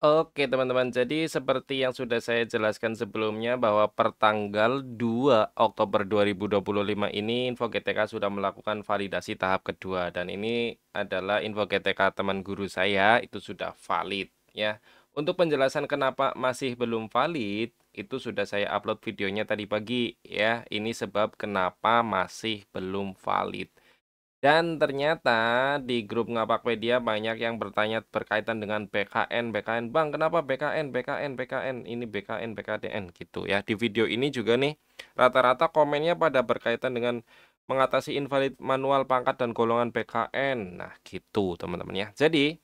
Oke teman-teman, jadi seperti yang sudah saya jelaskan sebelumnya bahwa pertanggal 2 Oktober 2025 ini Info GTK sudah melakukan validasi tahap kedua dan ini adalah Info GTK teman guru saya itu sudah valid ya. Untuk penjelasan kenapa masih belum valid itu sudah saya upload videonya tadi pagi ya. Ini sebab kenapa masih belum valid. Dan ternyata di grup Ngapakpedia banyak yang bertanya berkaitan dengan BKN. Bang, kenapa BKN, ini BKN, BKDN gitu ya. Di video ini juga nih, rata-rata komennya pada berkaitan dengan mengatasi invalid manual pangkat dan golongan BKN. Nah, gitu teman-teman ya. Jadi,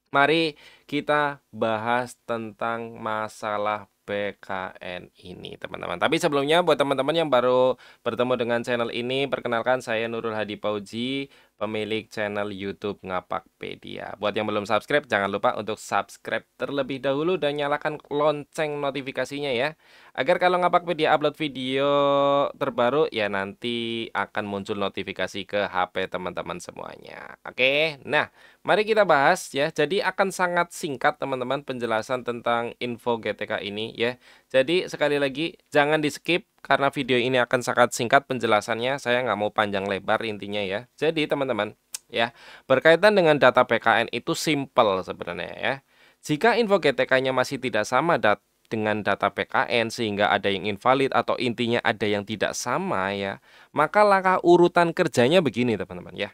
mari kita bahas tentang masalah BKN ini, teman-teman. Tapi sebelumnya, buat teman-teman yang baru bertemu dengan channel ini, perkenalkan saya Nurul Hadi Pauji, pemilik channel YouTube Ngapakpedia. Buat yang belum subscribe, jangan lupa untuk subscribe terlebih dahulu dan nyalakan lonceng notifikasinya ya. Agar kalau Ngapakpedia upload video terbaru, ya nanti akan muncul notifikasi ke HP teman-teman semuanya. Oke, nah. Mari kita bahas ya. Jadi akan sangat singkat teman-teman penjelasan tentang info GTK ini ya. Jadi sekali lagi jangan di-skip karena video ini akan sangat singkat penjelasannya. Saya nggak mau panjang lebar intinya ya. Jadi teman-teman ya, berkaitan dengan data PKN itu simple sebenarnya ya. Jika info GTK-nya masih tidak sama dengan data PKN sehingga ada yang invalid atau intinya ada yang tidak sama ya, maka langkah urutan kerjanya begini teman-teman ya.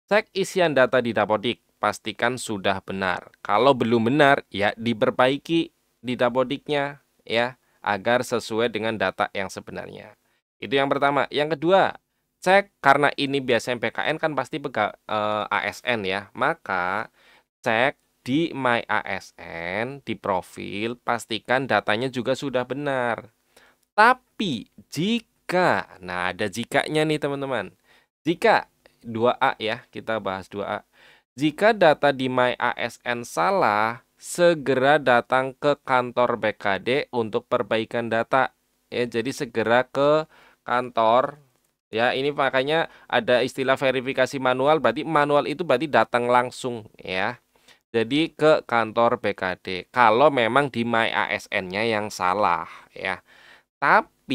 Cek isian data di Dapodik, pastikan sudah benar. Kalau belum benar, ya diperbaiki di Dapodiknya ya, agar sesuai dengan data yang sebenarnya. Itu yang pertama. Yang kedua, cek karena ini biasanya PKN kan pasti ASN ya. Maka cek di My ASN, di profil, pastikan datanya juga sudah benar. Tapi nah ada jikanya nih teman-teman. Jika 2A ya, kita bahas 2A. Jika data di My ASN salah, segera datang ke kantor BKD untuk perbaikan data. Ya, jadi segera ke kantor. Ya, ini makanya ada istilah verifikasi manual, berarti manual itu berarti datang langsung ya. Jadi ke kantor BKD. Kalau memang di My ASN-nya yang salah ya. Tapi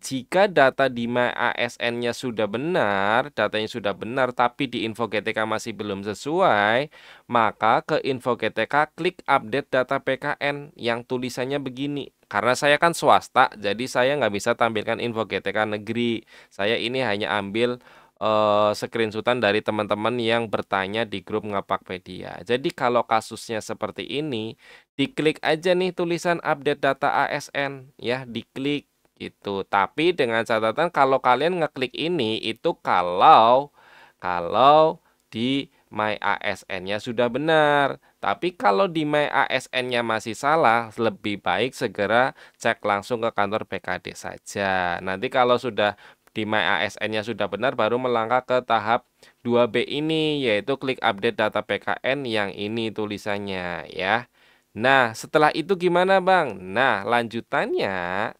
jika data di ASN-nya sudah benar, datanya sudah benar, tapi di info GTK masih belum sesuai, maka ke info GTK klik update data PKN yang tulisannya begini. Karena saya kan swasta, jadi saya nggak bisa tampilkan info GTK negeri. Saya ini hanya ambil screenshotan dari teman-teman yang bertanya di grup Ngapakpedia. Jadi kalau kasusnya seperti ini, diklik aja nih tulisan update data ASN, ya diklik gitu. Tapi dengan catatan kalau kalian ngeklik ini itu kalau di My ASN-nya sudah benar. Tapi kalau di My ASN-nya masih salah, lebih baik segera cek langsung ke kantor BKD saja. Nanti kalau sudah di My ASN-nya sudah benar, baru melangkah ke tahap 2B ini, yaitu klik update data PKN yang ini tulisannya ya. Nah, setelah itu gimana, Bang? Nah, lanjutannya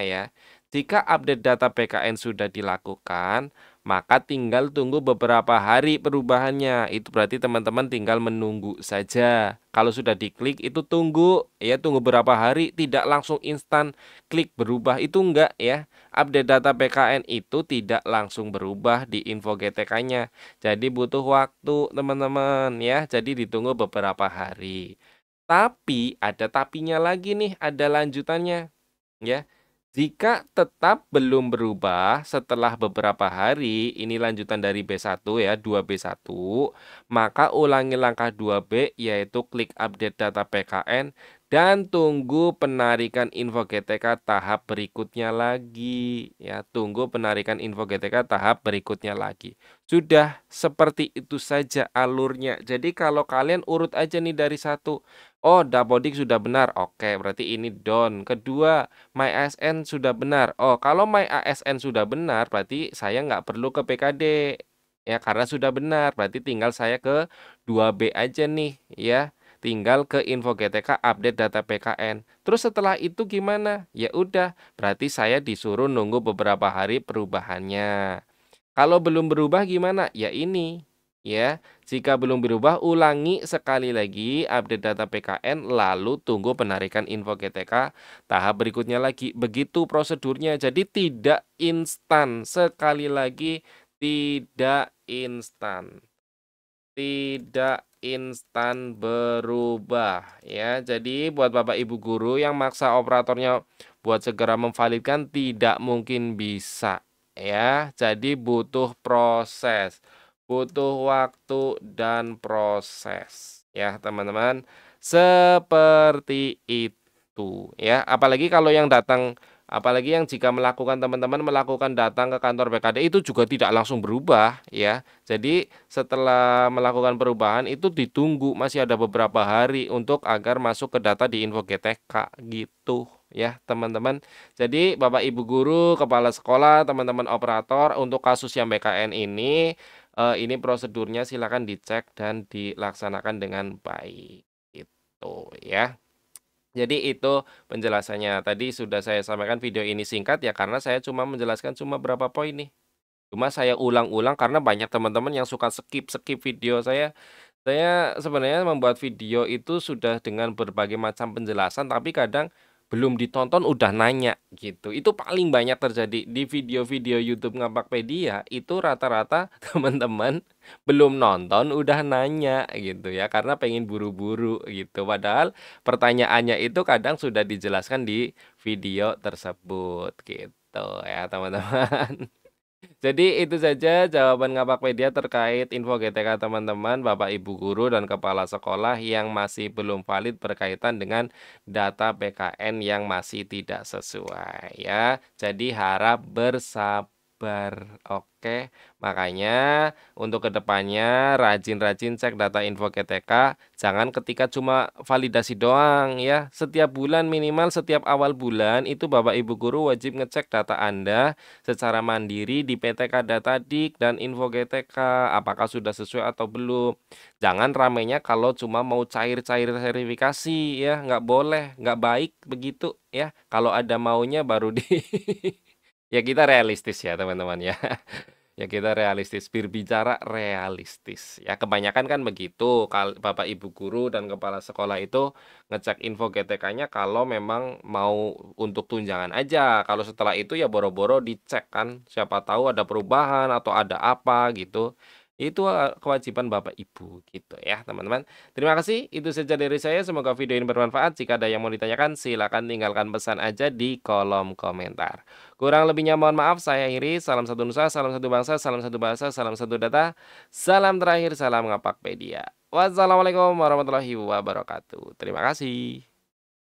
ya. Jika update data PKN sudah dilakukan, maka tinggal tunggu beberapa hari perubahannya. Itu berarti teman-teman tinggal menunggu saja. Kalau sudah diklik itu tunggu, ya tunggu beberapa hari, tidak langsung instan klik berubah itu enggak ya. Update data PKN itu tidak langsung berubah di info GTK-nya. Jadi butuh waktu, teman-teman ya. Jadi ditunggu beberapa hari. Tapi ada tapinya lagi nih, ada lanjutannya ya. Jika tetap belum berubah setelah beberapa hari, ini lanjutan dari B1 ya, 2B1, maka ulangi langkah 2B yaitu klik update data PKN dan tunggu penarikan info GTK tahap berikutnya lagi ya, tunggu penarikan info GTK tahap berikutnya lagi. Sudah seperti itu saja alurnya. Jadi kalau kalian urut aja nih dari satu. Oh, Dapodik sudah benar. Oke, berarti ini down. Kedua, My ASN sudah benar. Oh, kalau My ASN sudah benar, berarti saya nggak perlu ke PKD. Ya, karena sudah benar. Berarti tinggal saya ke 2B aja nih, ya. Tinggal ke info GTK update data PKN. Terus setelah itu gimana? Ya udah, berarti saya disuruh nunggu beberapa hari perubahannya. Kalau belum berubah gimana? Ya ini, ya. Jika belum berubah, ulangi sekali lagi update data PKN, lalu tunggu penarikan info GTK tahap berikutnya lagi. Begitu prosedurnya. Jadi tidak instan. Sekali lagi, tidak instan. Tidak instan berubah ya. Jadi buat Bapak Ibu guru yang maksa operatornya buat segera memvalidkan tidak mungkin bisa ya. Jadi butuh proses, butuh waktu dan proses ya teman-teman. Seperti itu ya. Apalagi yang jika teman-teman melakukan datang ke kantor BKD itu juga tidak langsung berubah ya. Jadi setelah melakukan perubahan itu ditunggu masih ada beberapa hari untuk agar masuk ke data di info GTK gitu ya teman-teman. Jadi Bapak Ibu guru, kepala sekolah, teman-teman operator untuk kasus yang BKN ini prosedurnya silakan dicek dan dilaksanakan dengan baik gitu ya. Jadi itu penjelasannya. Tadi sudah saya sampaikan video ini singkat ya karena saya cuma menjelaskan cuma berapa poin nih. Cuma saya ulang-ulang karena banyak teman-teman yang suka skip-skip video saya. Saya sebenarnya membuat video itu sudah dengan berbagai macam penjelasan, tapi kadang belum ditonton udah nanya gitu. Itu paling banyak terjadi di video-video YouTube Ngapakpedia. Itu rata-rata teman-teman belum nonton udah nanya gitu ya, karena pengen buru-buru gitu. Padahal pertanyaannya itu kadang sudah dijelaskan di video tersebut gitu ya teman-teman. Jadi itu saja jawaban Ngapakpedia terkait info GTK teman-teman, Bapak Ibu guru dan kepala sekolah yang masih belum valid berkaitan dengan data PKN yang masih tidak sesuai ya. Jadi harap bersabar. Oke, makanya untuk kedepannya rajin-rajin cek data info GTK, jangan ketika cuma validasi doang ya. Setiap bulan minimal setiap awal bulan itu Bapak Ibu guru wajib ngecek data Anda secara mandiri di PTK Datadik dan info GTK apakah sudah sesuai atau belum. Jangan ramainya kalau cuma mau cair-cair verifikasi ya, nggak boleh, nggak baik begitu ya. Kalau ada maunya baru di ya kita realistis ya teman-teman ya. Ya kita realistis, berbicara realistis. Ya kebanyakan kan begitu, Bapak Ibu guru dan kepala sekolah itu ngecek info GTK-nya kalau memang mau untuk tunjangan aja. Kalau setelah itu ya boro-boro dicek kan, siapa tahu ada perubahan atau ada apa gitu. Itu kewajiban Bapak Ibu gitu ya teman-teman. Terima kasih, itu saja dari saya. Semoga video ini bermanfaat. Jika ada yang mau ditanyakan, silakan tinggalkan pesan aja di kolom komentar. Kurang lebihnya mohon maaf, saya akhiri. Salam satu nusa, salam satu bangsa, salam satu bahasa, salam satu data. Salam terakhir, salam Ngapakpedia. Wassalamualaikum warahmatullahi wabarakatuh. Terima kasih.